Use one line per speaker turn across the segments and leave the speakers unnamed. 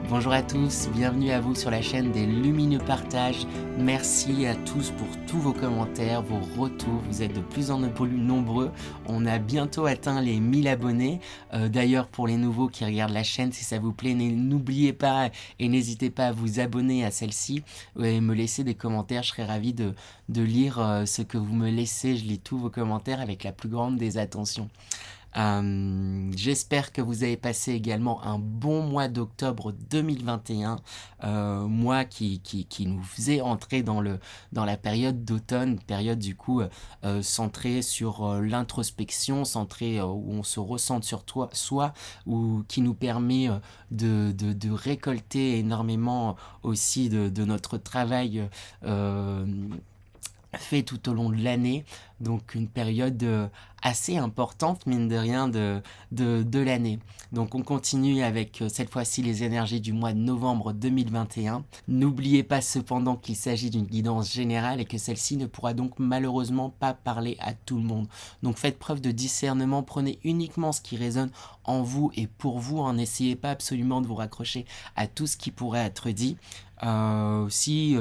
Bonjour à tous, bienvenue à vous sur la chaîne des Lumineux Partages. Merci à tous pour tous vos commentaires, vos retours, vous êtes de plus en plus nombreux. On a bientôt atteint les 1000 abonnés. D'ailleurs, pour les nouveaux qui regardent la chaîne, si ça vous plaît, n'oubliez pas et n'hésitez pas à vous abonner à celle-ci et me laisser des commentaires. Je serai ravi de lire ce que vous me laissez. Je lis tous vos commentaires avec la plus grande des attentions. J'espère que vous avez passé également un bon mois d'octobre 2021, mois qui nous faisait entrer dans la période d'automne, période du coup centrée sur l'introspection, centrée où on se ressent sur soi, ou qui nous permet de récolter énormément aussi de notre travail fait tout au long de l'année, donc une période assez importante mine de rien de l'année. Donc on continue avec cette fois-ci les énergies du mois de novembre 2021. N'oubliez pas cependant qu'il s'agit d'une guidance générale et que celle-ci ne pourra donc malheureusement pas parler à tout le monde. Donc faites preuve de discernement, prenez uniquement ce qui résonne en vous et pour vous, n'essayez pas absolument de vous raccrocher à tout ce qui pourrait être dit. Si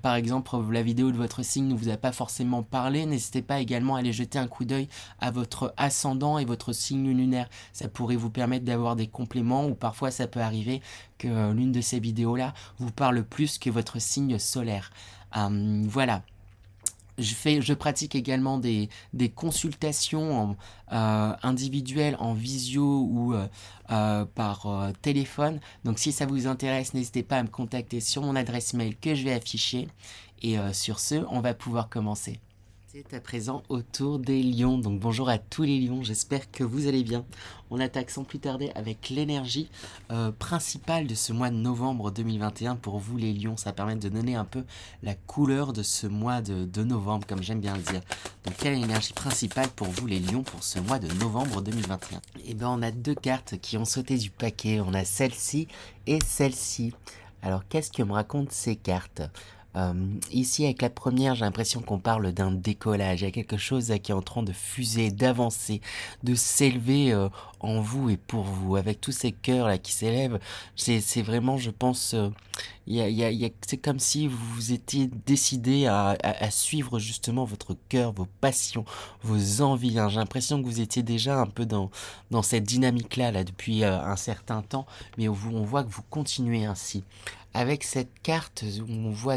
par exemple la vidéo de votre signe ne vous a pas forcément parlé, n'hésitez pas également à aller jeter un coup d'œil à votre ascendant et votre signe lunaire. Ça pourrait vous permettre d'avoir des compléments, ou parfois ça peut arriver que l'une de ces vidéos là vous parle plus que votre signe solaire. Voilà. Je pratique également des consultations individuelles en visio ou par téléphone. Donc si ça vous intéresse, n'hésitez pas à me contacter sur mon adresse mail que je vais afficher. Et sur ce, on va pouvoir commencer. C'est à présent au tour des lions. Donc bonjour à tous les lions, j'espère que vous allez bien. On attaque sans plus tarder avec l'énergie principale de ce mois de novembre 2021 pour vous les lions. Ça permet de donner un peu la couleur de ce mois de novembre, comme j'aime bien le dire. Donc quelle est l'énergie principale pour vous les lions pour ce mois de novembre 2021? Eh bien on a deux cartes qui ont sauté du paquet. On a celle-ci et celle-ci. Alors qu'est-ce que me racontent ces cartes? Ici avec la première, j'ai l'impression qu'on parle d'un décollage. Il y a quelque chose là, qui est en train de fuser, d'avancer, de s'élever en vous et pour vous, avec tous ces cœurs là qui s'élèvent. C'est vraiment, je pense, c'est comme si vous étiez décidé à suivre justement votre cœur, vos passions, vos envies, hein. J'ai l'impression que vous étiez déjà un peu dans cette dynamique là depuis un certain temps, mais on voit que vous continuez ainsi. Avec cette carte où on voit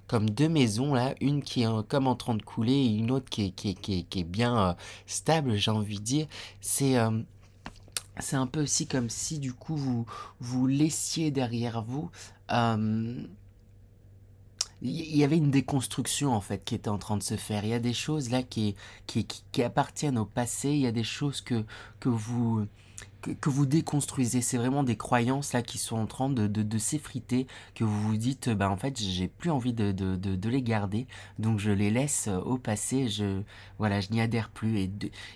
comme deux maisons là, une qui est comme en train de couler et une autre qui est bien stable, j'ai envie de dire. C'est un peu aussi comme si du coup vous laissiez derrière vous. Il y avait une déconstruction en fait qui était en train de se faire. Il y a des choses là qui appartiennent au passé. Il y a des choses que vous vous déconstruisez. C'est vraiment des croyances là qui sont en train de s'effriter, que vous vous dites bah en fait j'ai plus envie de les garder, donc je les laisse au passé. Voilà, je n'y adhère plus.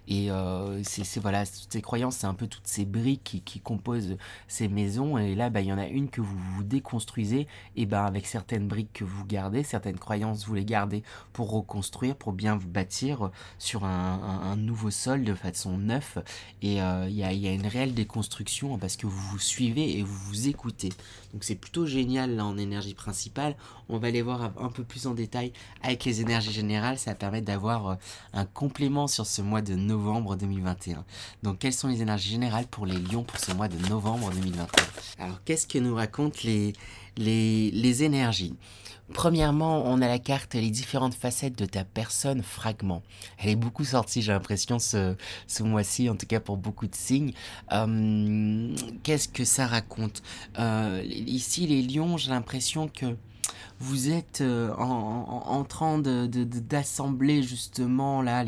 C'est voilà, ces croyances, c'est un peu toutes ces briques qui composent ces maisons, et là bah il y en a une que vous déconstruisez, et bah avec certaines briques que vous gardez, certaines croyances vous les gardez pour reconstruire, pour bien vous bâtir sur un nouveau sol de façon neuve. Et il y a une réelle déconstruction parce que vous vous suivez et vous vous écoutez. Donc c'est plutôt génial là en énergie principale. On va les voir un peu plus en détail avec les énergies générales. Ça va permettre d'avoir un complément sur ce mois de novembre 2021. Donc quelles sont les énergies générales pour les lions pour ce mois de novembre 2021? Alors qu'est-ce que nous racontent les énergies? Premièrement, on a la carte les différentes facettes de ta personne fragment. Elle est beaucoup sortie, j'ai l'impression, ce mois-ci, en tout cas pour beaucoup de signes. Qu'est-ce que ça raconte? Ici, les lions, j'ai l'impression que vous êtes en train d'assembler justement là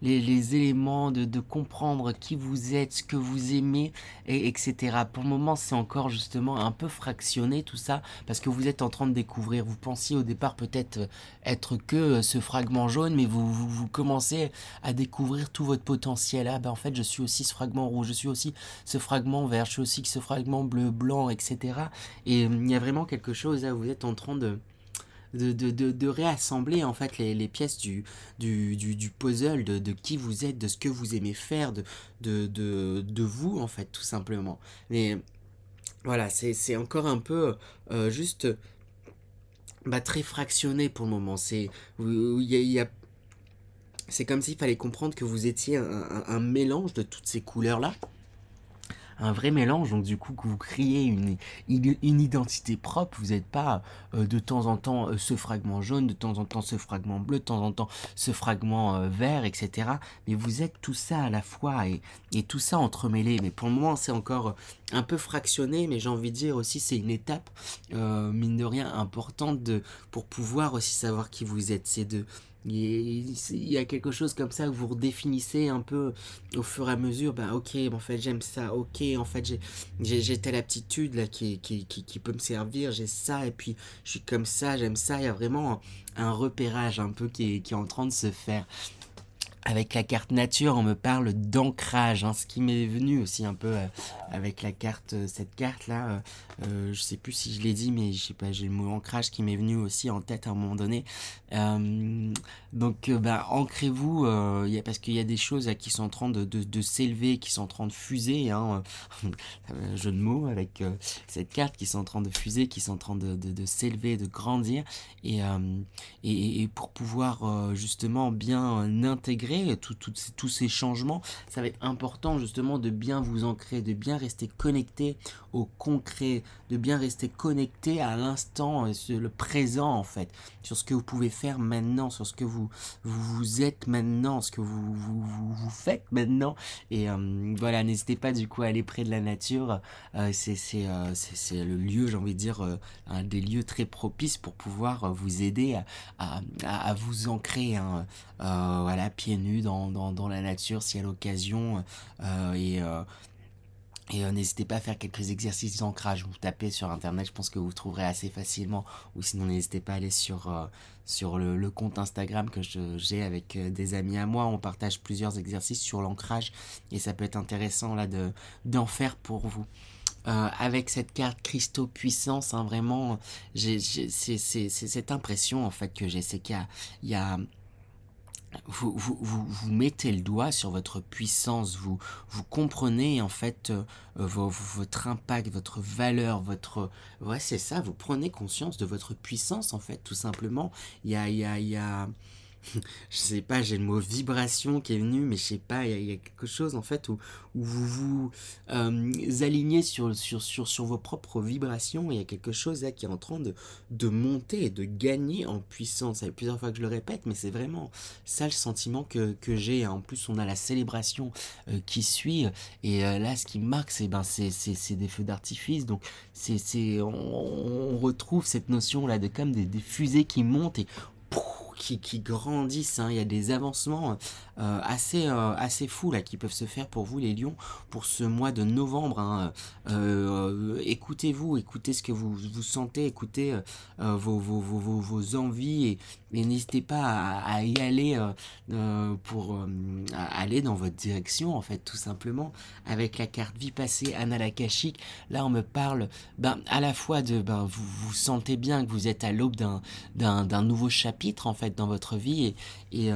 les éléments, de comprendre qui vous êtes, ce que vous aimez, etc. Pour le moment, c'est encore justement un peu fractionné tout ça, parce que vous êtes en train de découvrir. Vous pensiez au départ peut-être être que ce fragment jaune, mais vous commencez à découvrir tout votre potentiel. Ah ben en fait, je suis aussi ce fragment rouge, je suis aussi ce fragment vert, je suis aussi ce fragment bleu, blanc, etc. Et il y a vraiment quelque chose là, vous êtes en train de réassembler en fait les pièces du puzzle de qui vous êtes, de ce que vous aimez faire, de vous en fait tout simplement. Mais Voilà, c'est encore un peu juste très fractionné pour le moment. C'est comme s'il fallait comprendre que vous étiez un mélange de toutes ces couleurs-là, un vrai mélange, donc du coup que vous créez une identité propre, vous n'êtes pas de temps en temps ce fragment jaune, de temps en temps ce fragment bleu, de temps en temps ce fragment vert, etc. Mais vous êtes tout ça à la fois et tout ça entremêlé. Mais pour le moment c'est encore un peu fractionné, mais j'ai envie de dire aussi c'est une étape, mine de rien, importante pour pouvoir aussi savoir qui vous êtes. Il y a quelque chose comme ça que vous redéfinissez un peu au fur et à mesure. Ben ok, en fait j'aime ça, ok, en fait j'ai telle aptitude là qui peut me servir, j'ai ça, et puis je suis comme ça, j'aime ça. Il y a vraiment un repérage un peu qui est en train de se faire. Avec la carte nature, on me parle d'ancrage, hein, ce qui m'est venu aussi un peu avec la carte, cette carte-là. Je sais plus si je l'ai dit, mais je sais pas, j'ai le mot ancrage qui m'est venu aussi en tête à un moment donné. Euh, ancrez-vous, parce qu'il y a des choses là, qui sont en train de s'élever, qui sont en train de fuser, hein, jeu de mots avec cette carte, qui sont en train de fuser, qui sont en train de s'élever, de grandir, et, euh, et pour pouvoir justement bien intégrer tous ces changements, ça va être important justement de bien vous ancrer, de bien rester connecté au concret, de bien rester connecté à l'instant, sur le présent en fait, sur ce que vous pouvez faire maintenant, sur ce que vous êtes maintenant, ce que vous faites maintenant. Et voilà, n'hésitez pas du coup à aller près de la nature. C'est le lieu, j'ai envie de dire, un des lieux très propices pour pouvoir vous aider à vous ancrer, hein, voilà, pieds nus dans la nature si à l'occasion. Euh, et euh, N'hésitez pas à faire quelques exercices d'ancrage. Vous tapez sur internet, je pense que vous trouverez assez facilement. Ou sinon, n'hésitez pas à aller sur le compte Instagram que j'ai avec des amis à moi. On partage plusieurs exercices sur l'ancrage et ça peut être intéressant là d'en faire pour vous. Avec cette carte Cristaux Puissance, hein, vraiment, c'est cette impression en fait que j'ai, c'est il y a vous mettez le doigt sur votre puissance, vous comprenez en fait votre impact, votre valeur, ouais, c'est ça, vous prenez conscience de votre puissance en fait, tout simplement. Il y a je sais pas, j'ai le mot vibration qui est venu, mais je sais pas, il y a quelque chose en fait où vous vous alignez sur vos propres vibrations. Il y a quelque chose là qui est en train de monter et de gagner en puissance. Ça fait plusieurs fois que je le répète, mais c'est vraiment ça le sentiment que j'ai. En plus, on a la célébration qui suit, et là, ce qui marque, c'est des feux d'artifice. Donc, on retrouve cette notion là de comme des fusées qui montent et qui grandissent, hein. Il y a des avancements assez fous là qui peuvent se faire pour vous les lions pour ce mois de novembre, hein. Écoutez-vous, écoutez ce que vous sentez, écoutez vos envies, et n'hésitez pas à y aller pour à aller dans votre direction en fait, tout simplement. Avec la carte vie passée Analakashic, là on me parle à la fois vous sentez bien que vous êtes à l'aube d'un nouveau chapitre en fait dans votre vie, et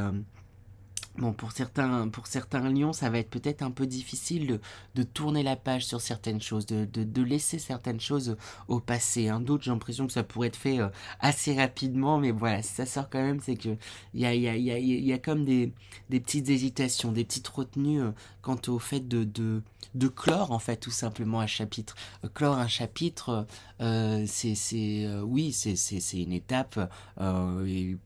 bon, pour certains lions, ça va être peut-être un peu difficile de tourner la page sur certaines choses, de laisser certaines choses au passé, hein. D'autres, j'ai l'impression que ça pourrait être fait assez rapidement, mais voilà, si ça sort quand même, c'est que il y a comme des petites hésitations, des petites retenues quant au fait de clore, en fait, tout simplement un chapitre. Clore un chapitre, oui, c'est une étape, et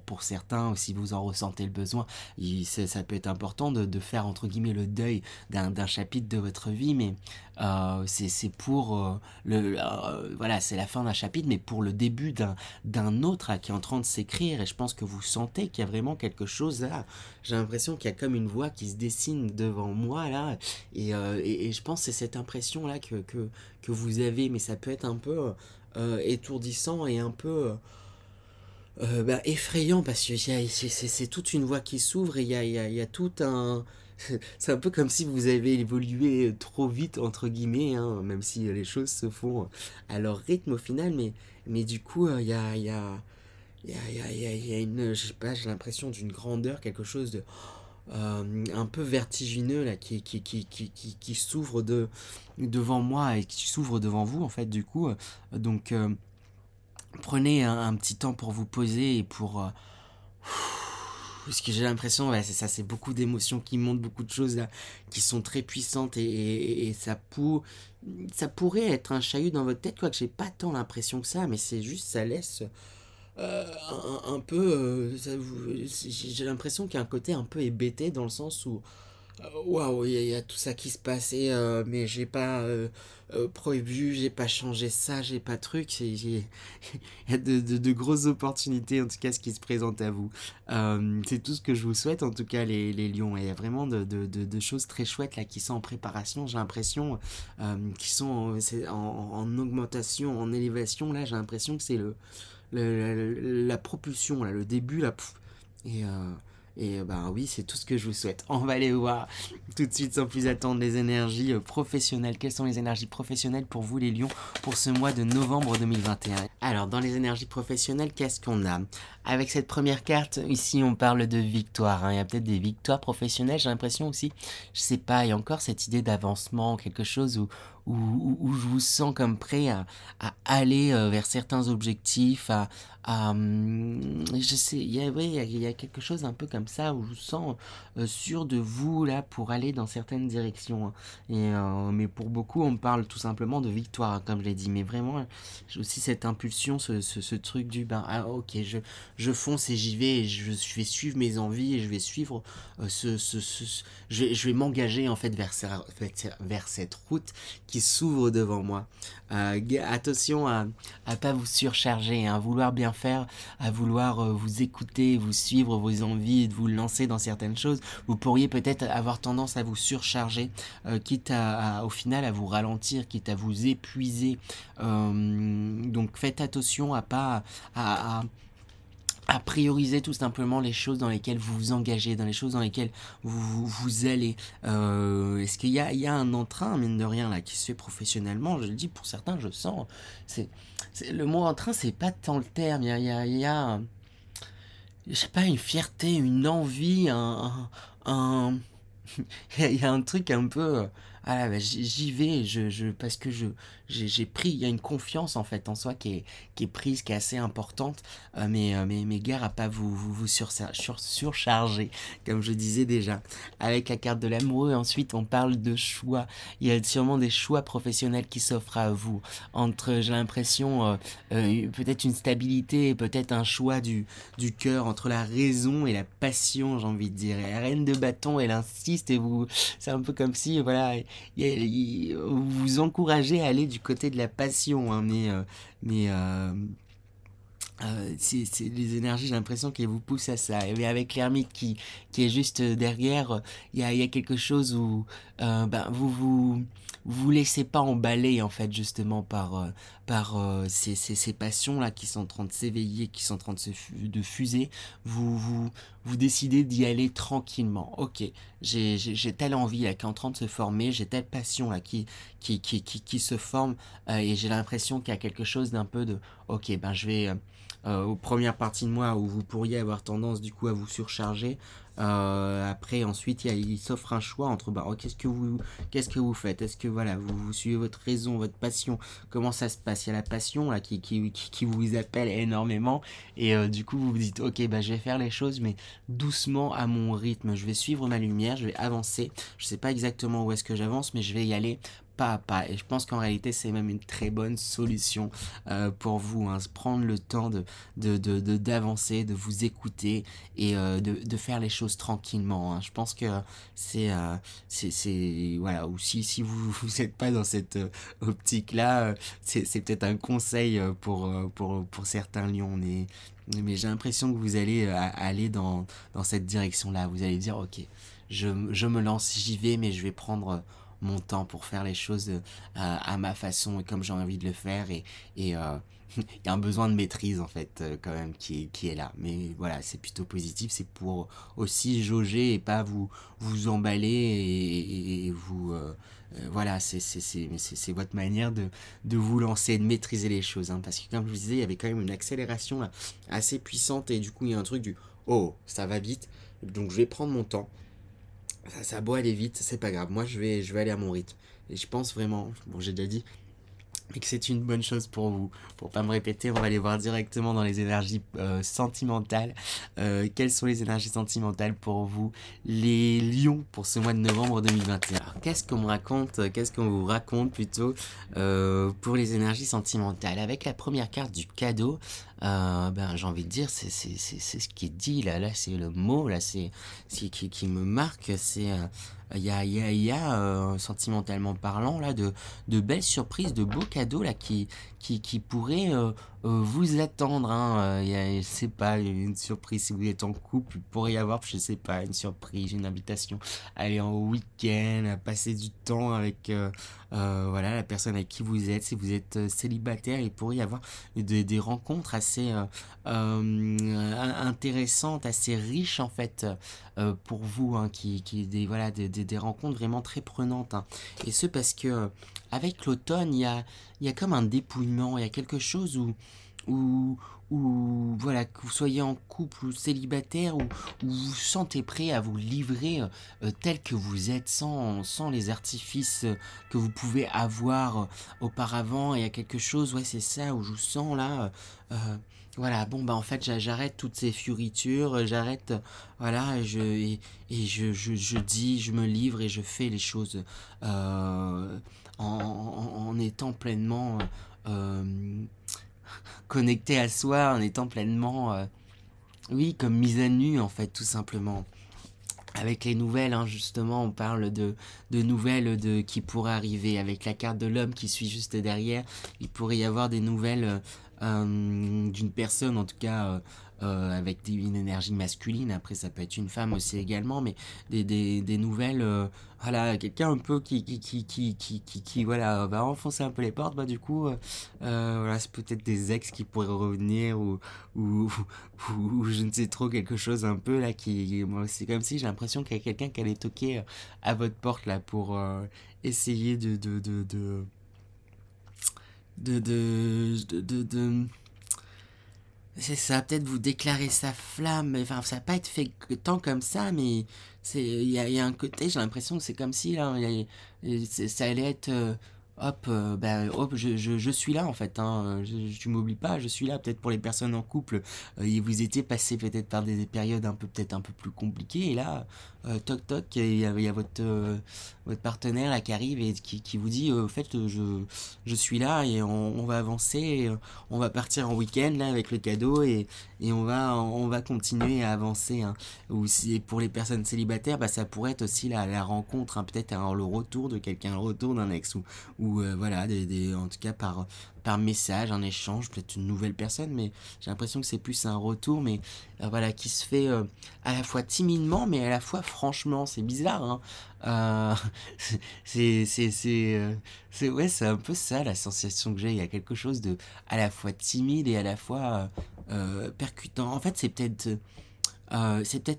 pour certains, si vous en ressentez le besoin, ça peut être important de faire entre guillemets le deuil d'un chapitre de votre vie, mais c'est pour voilà, c'est la fin d'un chapitre, mais pour le début d'un autre qui est en train de s'écrire, et je pense que vous sentez qu'il y a vraiment quelque chose là. J'ai l'impression qu'il y a comme une voix qui se dessine devant moi là, et je pense que c'est cette impression là que vous avez, mais ça peut être un peu étourdissant et un peu effrayant, parce que c'est toute une voie qui s'ouvre, et il y a tout un... C'est un peu comme si vous avez évolué trop vite, entre guillemets, hein, même si les choses se font à leur rythme au final, mais du coup, il y a une... Je sais pas, j'ai l'impression d'une grandeur, quelque chose de... un peu vertigineux là, qui s'ouvre devant moi et qui s'ouvre devant vous, en fait, du coup. Donc, prenez un petit temps pour vous poser et pour... parce que j'ai l'impression, ouais, c'est ça, c'est beaucoup d'émotions qui montent, beaucoup de choses là, qui sont très puissantes et ça pourrait être un chahut dans votre tête, quoique j'ai pas tant l'impression que ça, mais c'est juste, ça laisse un peu... j'ai l'impression qu'il y a un côté un peu hébété dans le sens où waouh, il y a tout ça qui se passe mais j'ai pas prévu, j'ai pas changé ça, j'ai pas truc. Il y a de grosses opportunités, en tout cas, ce qui se présente à vous. C'est tout ce que je vous souhaite, en tout cas, les lions. Et il y a vraiment de choses très chouettes là qui sont en préparation, j'ai l'impression, qui sont en augmentation, en élévation. Là, j'ai l'impression que c'est la propulsion, là, le début, là. Et, euh, et ben oui, c'est tout ce que je vous souhaite. On va aller voir tout de suite sans plus attendre les énergies professionnelles. Quelles sont les énergies professionnelles pour vous les lions pour ce mois de novembre 2021? Alors dans les énergies professionnelles, qu'est-ce qu'on a? Avec cette première carte, ici on parle de victoire, hein. Il y a peut-être des victoires professionnelles, j'ai l'impression aussi. Je sais pas, il y a encore cette idée d'avancement, quelque chose où je vous sens comme prêt à aller vers certains objectifs, je sais, il y a quelque chose un peu comme ça où je vous sens sûr de vous là pour aller dans certaines directions, hein. Mais pour beaucoup, on parle tout simplement de victoire, hein, comme je l'ai dit. Mais vraiment, j'ai aussi cette impulsion, ce truc du ben, ah ok, je fonce et j'y vais, et je vais suivre mes envies et je vais suivre je vais m'engager en fait vers cette route qui s'ouvre devant moi. Attention à pas vous surcharger, hein, à vouloir bien faire, à vouloir vous écouter, vous suivre vos envies, de vous lancer dans certaines choses. Vous pourriez peut-être avoir tendance à vous surcharger, quitte au final à vous ralentir, quitte à vous épuiser. Donc faites attention à pas à prioriser tout simplement les choses dans lesquelles vous vous engagez, dans les choses dans lesquelles vous allez. Est-ce qu'il y a un entrain, mine de rien, là, qui se fait professionnellement? Je le dis, pour certains, je sens. Le mot entrain, c'est pas tant le terme. Il y a je sais pas, une fierté, une envie, un, il y a un truc un peu ah bah, j'y vais parce que j'ai pris, il y a une confiance en fait en soi qui est prise, qui est assez importante, mais gare à pas vous surcharger, comme je disais déjà. Avec la carte de l'amoureux, ensuite on parle de choix. Il y a sûrement des choix professionnels qui s'offrent à vous, entre, j'ai l'impression, peut-être une stabilité, peut-être un choix du cœur, entre la raison et la passion, j'ai envie de dire. Et la reine de bâton, elle insiste et c'est un peu comme si, voilà, vous vous encouragez à aller du côté de la passion, hein, mais c'est les énergies, j'ai l'impression qu'elles vous poussent à ça. Et avec l'ermite qui est juste derrière, il y a quelque chose où ben, vous laissez pas emballer en fait justement par ces passions là qui sont en train de s'éveiller, qui sont en train de fuser. Vous décidez d'y aller tranquillement. Ok, j'ai telle envie là qui est en train de se former, j'ai telle passion là qui se forme, et j'ai l'impression qu'il y a quelque chose d'un peu de ok, ben je vais aux premières parties de moi où vous pourriez avoir tendance du coup à vous surcharger. Après, ensuite, il s'offre un choix entre bah, oh, qu'est-ce que vous faites? Est-ce que voilà, vous suivez votre raison, votre passion? Comment ça se passe? Il y a la passion là qui vous appelle énormément et du coup vous vous dites ok, bah, je vais faire les choses mais doucement à mon rythme. Je vais suivre ma lumière, je vais avancer. Je sais pas exactement où est-ce que j'avance, mais je vais y aller pas à pas. Et je pense qu'en réalité, c'est même une très bonne solution pour vous, hein. Se prendre le temps d'avancer, de vous écouter et de faire les choses tranquillement, hein. Je pense que voilà, ou si vous n'êtes pas dans cette optique-là, c'est peut-être un conseil pour certains lions, mais j'ai l'impression que vous allez aller dans cette direction-là. Vous allez dire, ok, je me lance, j'y vais, mais je vais prendre mon temps pour faire les choses à ma façon et comme j'ai envie de le faire et il y a un besoin de maîtrise en fait quand même qui est là, mais voilà, c'est plutôt positif, c'est pour aussi jauger et pas vous emballer et vous voilà, c'est votre manière de vous lancer, de maîtriser les choses, hein, parce que comme je vous disais, il y avait quand même une accélération là, assez puissante et du coup il y a un truc du oh ça va vite, donc je vais prendre mon temps Ça a beau aller vite, c'est pas grave. Moi, je vais aller à mon rythme. Et je pense vraiment, bon, j'ai déjà dit, et que c'est une bonne chose pour vous. Pour pas me répéter, on va aller voir directement dans les énergies sentimentales. Quelles sont les énergies sentimentales pour vous, les lions, pour ce mois de novembre 2021? Alors, qu'est-ce qu'on me raconte, qu'est-ce qu'on vous raconte plutôt pour les énergies sentimentales? Avec la première carte du cadeau, ben, j'ai envie de dire, c'est ce qui est dit là. Là, c'est le mot, là, c'est qui me marque. C'est. Sentimentalement parlant, là, de belles surprises, de beaux cadeaux là qui pourraient vous attendre. Hein. Je sais pas, une surprise si vous êtes en couple, il pourrait y avoir, je sais pas, une surprise, une invitation à aller en week-end, à passer du temps avec voilà, la personne avec qui vous êtes. Si vous êtes célibataire, il pourrait y avoir des rencontres assez intéressantes, assez riches en fait pour vous, hein, des, voilà, des rencontres vraiment très prenantes. Hein. Et ce parce que avec l'automne, il y a comme un dépouillement, il y a quelque chose où, voilà, que vous soyez en couple ou célibataire, où vous vous sentez prêt à vous livrer tel que vous êtes, sans les artifices que vous pouvez avoir auparavant. Il y a quelque chose, ouais, c'est ça, où je vous sens là. Voilà, bon, bah en fait, j'arrête toutes ces fioritures, j'arrête, voilà, je dis, je me livre et je fais les choses en étant pleinement connecté à soi, en étant pleinement, oui, comme mise à nu, en fait, tout simplement. Avec les nouvelles, hein, justement, on parle de nouvelles qui pourraient arriver. Avec la carte de l'homme qui suit juste derrière, il pourrait y avoir des nouvelles d'une personne, en tout cas avec une énergie masculine. Après, ça peut être une femme aussi également, mais des nouvelles. Voilà, quelqu'un un peu qui voilà, va enfoncer un peu les portes. Bah, du coup, voilà, c'est peut-être des ex qui pourraient revenir ou, ou je ne sais trop, quelque chose un peu là qui. Moi, c'est comme si j'ai l'impression qu'il y a quelqu'un qui allait toquer à votre porte là pour essayer de c'est ça, peut-être vous déclarer sa flamme, enfin ça va pas être fait tant comme ça, mais il y a un côté, j'ai l'impression que c'est comme si là, ça allait être, hop, ben, hop, je suis là en fait, hein, tu m'oublies pas, je suis là, peut-être pour les personnes en couple, et vous étiez passé peut-être par des périodes un peu, peut-être un peu plus compliquées, et là, toc toc, il y a votre partenaire là qui arrive et qui vous dit, au fait, je suis là et on va avancer, et, on va partir en week-end là avec le cadeau et on va continuer à avancer. Hein. Ou si pour les personnes célibataires, bah, ça pourrait être aussi la rencontre, hein, peut-être le retour de quelqu'un, le retour d'un ex ou voilà, en tout cas par message, un échange, peut-être une nouvelle personne, mais j'ai l'impression que c'est plus un retour, mais voilà, qui se fait à la fois timidement, mais à la fois franchement, c'est bizarre, hein. Euh, ouais, c'est un peu ça la sensation que j'ai. Il y a quelque chose de à la fois timide et à la fois percutant. En fait, c'est peut-être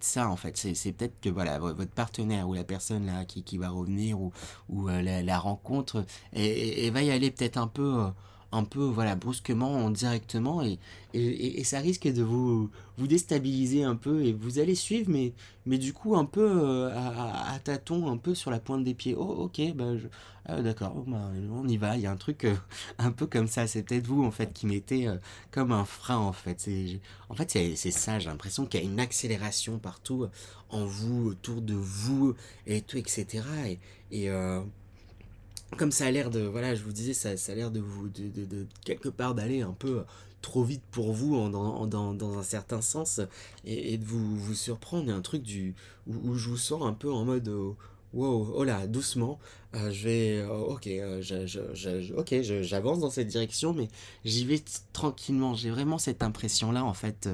ça en fait. C'est peut-être que voilà, votre partenaire ou la personne là qui va revenir ou la rencontre et va y aller peut-être un peu voilà brusquement directement et ça risque de vous déstabiliser un peu et vous allez suivre mais du coup un peu à tâtons, un peu sur la pointe des pieds. Oh ok, bah d'accord, oh, bah, on y va. Il y a un truc un peu comme ça. C'est peut-être vous en fait qui mettez comme un frein en fait. En fait, c'est ça, j'ai l'impression qu'il y a une accélération partout en vous, autour de vous, et tout, etc. Et comme ça a l'air de, voilà, je vous disais, ça a l'air de vous, quelque part d'aller un peu trop vite pour vous dans un certain sens et de vous surprendre. Il y a un truc où je vous sens un peu en mode wow, oh là, doucement, je vais, ok, ok, j'avance dans cette direction, mais j'y vais tranquillement. J'ai vraiment cette impression-là, en fait,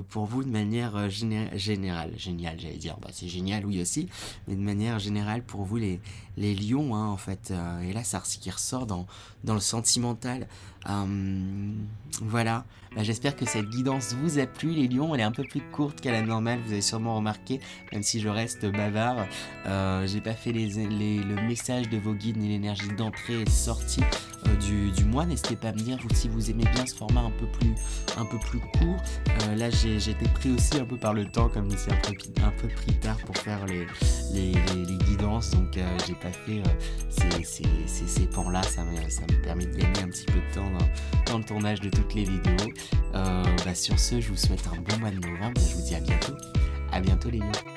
pour vous de manière générale. Génial, j'allais dire. Bah, c'est génial, oui aussi, mais de manière générale pour vous, les lions, hein, en fait. Et là, ça qui ressort dans le sentimental. Voilà, j'espère que cette guidance vous a plu les lions, elle est un peu plus courte qu'à la normale, vous avez sûrement remarqué, même si je reste bavard, j'ai pas fait le message de vos guides ni l'énergie d'entrée et de sortie du mois. N'hésitez pas à me dire si vous aimez bien ce format un peu plus court. Là j'étais pris aussi un peu par le temps, comme c'est un peu pris tard pour faire les guidances, donc j'ai pas fait ces pans là, ça me permet de gagner un petit peu de temps dans le tournage de toutes les vidéos. Sur ce, je vous souhaite un bon mois de novembre, je vous dis à bientôt les lions.